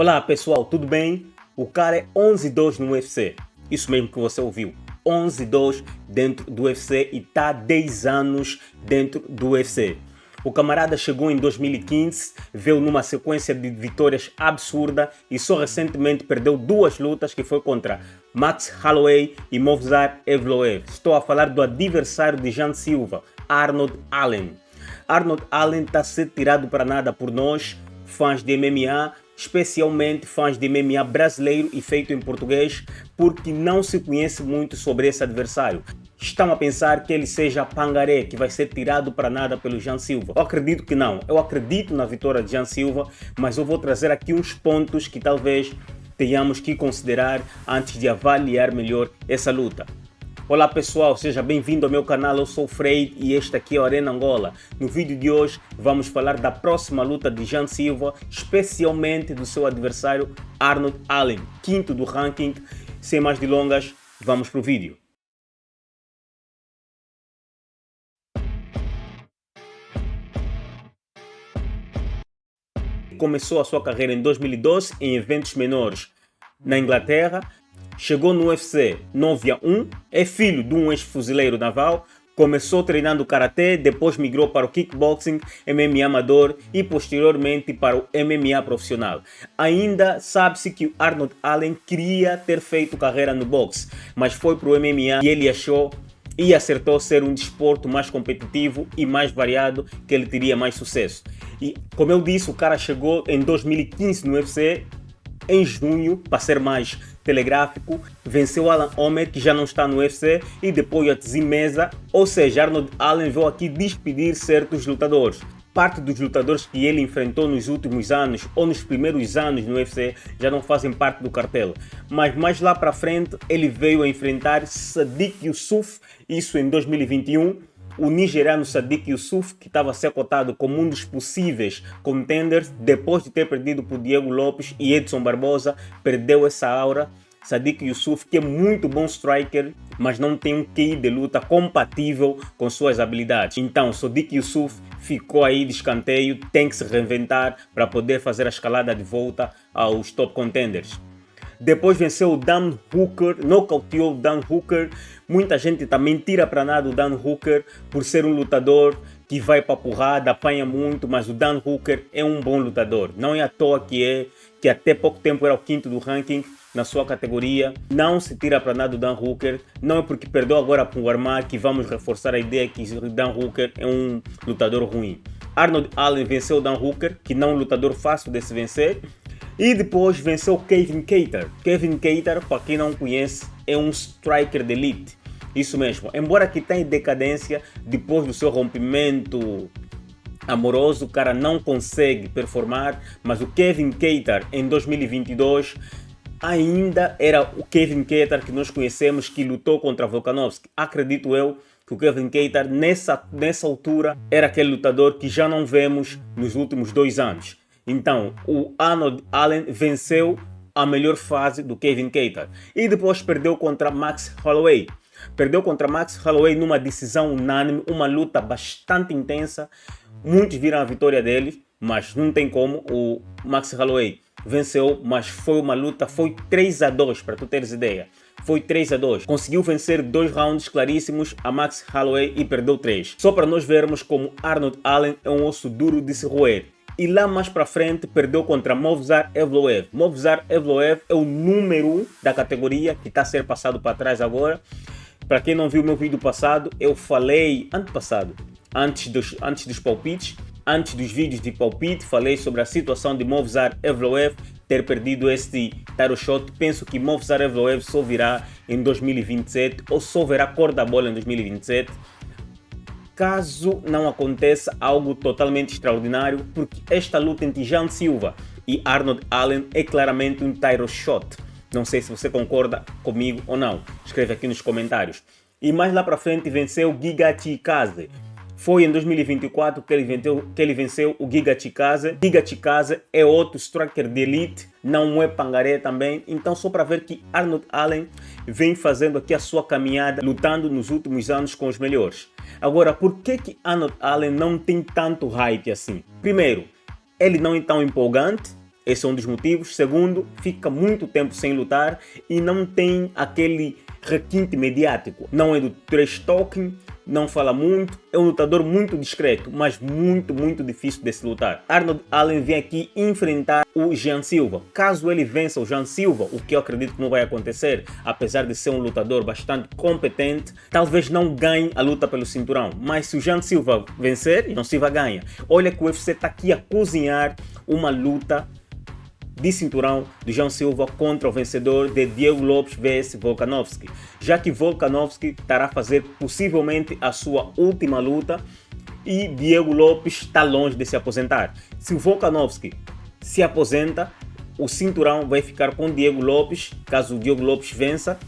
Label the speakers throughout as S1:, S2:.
S1: Olá pessoal, tudo bem? O cara é 11-2 no UFC. Isso mesmo que você ouviu. 11-2 dentro do UFC e está 10 anos dentro do UFC. O camarada chegou em 2015, veio numa sequência de vitórias absurda e só recentemente perdeu duas lutas, que foi contra Max Holloway e Movsar Evloev. Estou a falar do adversário de Jean Silva, Arnold Allen. Arnold Allen está a ser tirado para nada por nós, fãs de MMA, especialmente fãs de MMA brasileiro e feito em português, porque não se conhece muito sobre esse adversário. Estão a pensar que ele seja Pangaré, que vai ser tirado para nada pelo Jean Silva. Eu acredito que não. Eu acredito na vitória de Jean Silva, mas eu vou trazer aqui uns pontos que talvez tenhamos que considerar antes de avaliar melhor essa luta. Olá pessoal, seja bem-vindo ao meu canal, eu sou o Freire e este aqui é o Arena Angola. No vídeo de hoje vamos falar da próxima luta de Jean Silva, especialmente do seu adversário Arnold Allen, quinto do ranking. Sem mais delongas, vamos para o vídeo. Começou a sua carreira em 2012 em eventos menores na Inglaterra. Chegou no UFC 9-1, é filho de um ex-fuzileiro naval, começou treinando karatê, depois migrou para o kickboxing, MMA amador e posteriormente para o MMA profissional. Ainda sabe-se que o Arnold Allen queria ter feito carreira no boxe, mas foi para o MMA e ele achou e acertou ser um desporto mais competitivo e mais variado, que ele teria mais sucesso. E como eu disse, o cara chegou em 2015 no UFC, em junho, para ser mais telegráfico, venceu Alan Homer, que já não está no UFC, e depois a Tzi Meza, ou seja, Arnold Allen veio aqui despedir certos lutadores. Parte dos lutadores que ele enfrentou nos últimos anos ou nos primeiros anos no UFC já não fazem parte do cartel. Mas mais lá para frente ele veio a enfrentar Sadiq Yusuff, isso em 2021. O nigeriano Sadiq Yusuff, que estava a ser cotado como um dos possíveis contenders, depois de ter perdido por Diego Lopes e Edson Barbosa, perdeu essa aura. Sadiq Yusuff, que é muito bom striker, mas não tem um QI de luta compatível com suas habilidades. Então, Sadiq Yusuff ficou aí de escanteio, tem que se reinventar para poder fazer a escalada de volta aos top contenders. Depois venceu o Dan Hooker, nocauteou o Dan Hooker. Muita gente também tira para nada o Dan Hooker por ser um lutador que vai para porrada, apanha muito, mas o Dan Hooker é um bom lutador. Não é à toa que até pouco tempo era o quinto do ranking na sua categoria. Não se tira para nada o Dan Hooker. Não é porque perdeu agora para o Armar que vamos reforçar a ideia que o Dan Hooker é um lutador ruim. Arnold Allen venceu o Dan Hooker, que não é um lutador fácil de se vencer. E depois venceu Kevin Kattar. Kevin Kattar, para quem não conhece, é um striker de elite. Isso mesmo. Embora que está em decadência, depois do seu rompimento amoroso, o cara não consegue performar. Mas o Kevin Kattar, em 2022, ainda era o Kevin Kattar que nós conhecemos, que lutou contra Volkanovski. Acredito eu que o Kevin Kattar, nessa altura, era aquele lutador que já não vemos nos últimos 2 anos. Então, o Arnold Allen venceu a melhor fase do Kevin Kattar. E depois perdeu contra Max Holloway. Perdeu contra Max Holloway numa decisão unânime, uma luta bastante intensa. Muitos viram a vitória dele, mas não tem como. O Max Holloway venceu, mas foi uma luta, foi 3-2, para tu teres ideia. Foi 3-2. Conseguiu vencer 2 rounds claríssimos a Max Holloway e perdeu 3. Só para nós vermos como Arnold Allen é um osso duro de se roer. E lá mais para frente perdeu contra Movsar Evloev. Movsar Evloev é o número 1 da categoria, que está a ser passado para trás agora. Para quem não viu o meu vídeo passado, eu falei antes dos palpites, antes dos vídeos de palpite, falei sobre a situação de Movsar Evloev ter perdido este title shot. Penso que Movsar Evloev só virá em 2027 ou só verá cor da bola em 2027. Caso não aconteça algo totalmente extraordinário, porque esta luta entre Jean Silva e Arnold Allen é claramente um title shot. Não sei se você concorda comigo ou não. Escreve aqui nos comentários. E mais lá para frente venceu Giga Chikadze. Foi em 2024 que ele venceu o Giga Chikadze. Giga Chikadze é outro striker de elite, não é Pangaré também. Então só para ver que Arnold Allen vem fazendo aqui a sua caminhada, lutando nos últimos anos com os melhores. Agora, por que Arnold Allen não tem tanto hype assim? Primeiro, ele não é tão empolgante. esse é um dos motivos. Segundo, fica muito tempo sem lutar e não tem aquele requinte mediático. Não é do trash talking, não fala muito, é um lutador muito discreto, mas muito difícil de se lutar. Arnold Allen vem aqui enfrentar o Jean Silva. Caso ele vença o Jean Silva, o que eu acredito que não vai acontecer, apesar de ser um lutador bastante competente, talvez não ganhe a luta pelo cinturão. Mas se o Jean Silva vencer, Jean Silva ganha. Olha que o UFC está aqui a cozinhar uma luta de cinturão do Jean Silva contra o vencedor de Diego Lopes vs Volkanovski, já que Volkanovski estará a fazer possivelmente a sua última luta e Diego Lopes está longe de se aposentar. Se o Volkanovski se aposenta, o cinturão vai ficar com Diego Lopes, caso o Diego Lopes vença,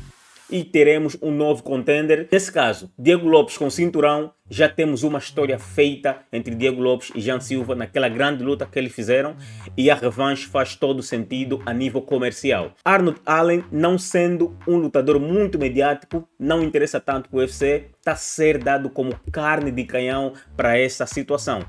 S1: e teremos um novo contender. Nesse caso, Diego Lopes com cinturão, já temos uma história feita entre Diego Lopes e Jean Silva naquela grande luta que eles fizeram e a revanche faz todo sentido a nível comercial. Arnold Allen, não sendo um lutador muito mediático, não interessa tanto para o UFC, está a ser dado como carne de canhão para essa situação.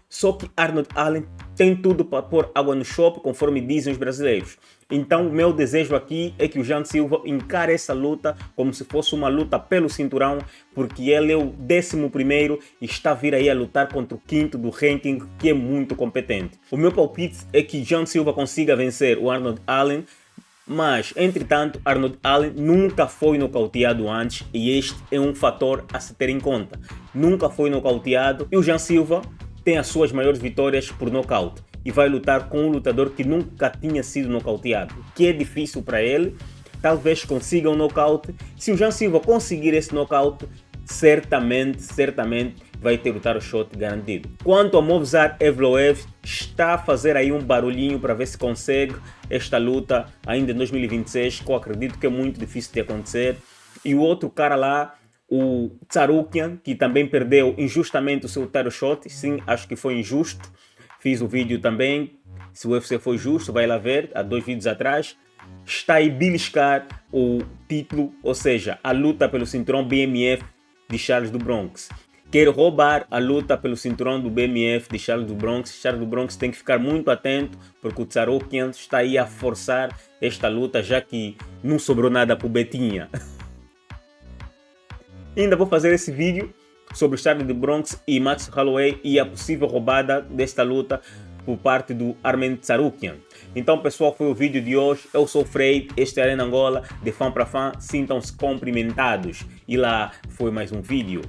S1: Só que Arnold Allen tem tudo para pôr água no chope, conforme dizem os brasileiros. Então o meu desejo aqui é que o Jean Silva encare essa luta como se fosse uma luta pelo cinturão, porque ele é o 11º e está a vir aí a lutar contra o 5º do ranking, que é muito competente. O meu palpite é que Jean Silva consiga vencer o Arnold Allen, mas, entretanto, Arnold Allen nunca foi nocauteado antes e este é um fator a se ter em conta. Nunca foi nocauteado e o Jean Silva tem as suas maiores vitórias por nocaute e vai lutar com um lutador que nunca tinha sido nocauteado, que é difícil para ele. Talvez consiga um nocaute. Se o Jean Silva conseguir esse nocaute, certamente vai ter o title shot garantido. Quanto a Movsar Evloev, está a fazer aí um barulhinho para ver se consegue esta luta ainda em 2026, que eu acredito que é muito difícil de acontecer. E o outro cara lá, o Tsarukyan, que também perdeu injustamente o seu title shot. Sim, acho que foi injusto. Fiz o vídeo também. Se o UFC foi justo, vai lá ver, há 2 vídeos atrás. Está aí beliscar o título, ou seja, a luta pelo cinturão BMF de Charles do Bronx. Quer roubar a luta pelo cinturão do BMF de Charles do Bronx. Charles do Bronx tem que ficar muito atento, porque o Tsarukyan está aí a forçar esta luta, já que não sobrou nada para o Betinha. Ainda vou fazer esse vídeo sobre Charles do Bronx e Max Holloway e a possível roubada desta luta por parte do Armen Tsarukyan. Então, pessoal, foi o vídeo de hoje. Eu sou o Frei, este é Arena Angola, de fã para fã. Sintam-se cumprimentados. E lá foi mais um vídeo.